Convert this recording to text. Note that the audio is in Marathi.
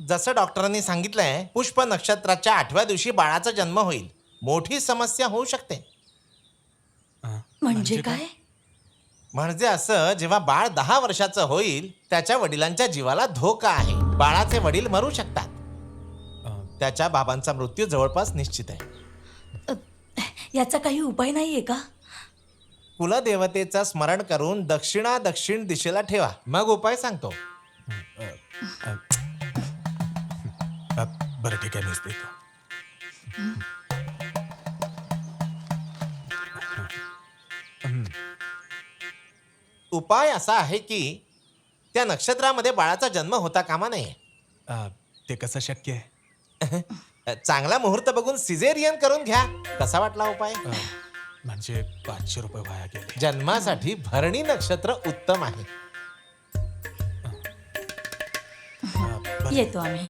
जसं डॉक्टरांनी सांगितलंय, पुष्प नक्षत्राच्या 8व्या दिवशी बाळाचा जन्म होईल. मोठी समस्या होऊ शकते. म्हणजे काय? म्हणजे असं, जेव्हा बाळ 10 वर्षाचं होईल त्याच्या वडिलांच्या जीवाला धोका आहे. बाळाचे वडील मरू शकतात. त्याच्या बाबांचा मृत्यू जवळपास निश्चित आहे. याचा काही उपाय नाहीये का? कुलदेवतेचं स्मरण करून दक्षिण दिशेला ठेवा, मग उपाय सांगतो. बरं ठीक आहे, मीच देतो. उपाय असा आहे की त्या नक्षत्रामध्ये बाळाचा जन्म होता कामा नये. ते कसं शक्य आहे? चांगला मुहूर्त बघून सिझेरियन करून घ्या. कसा वाटला उपाय? म्हणजे 500 रुपये वाया गेले. जन्मासाठी भरणी नक्षत्र उत्तम आहे. येतो आम्ही.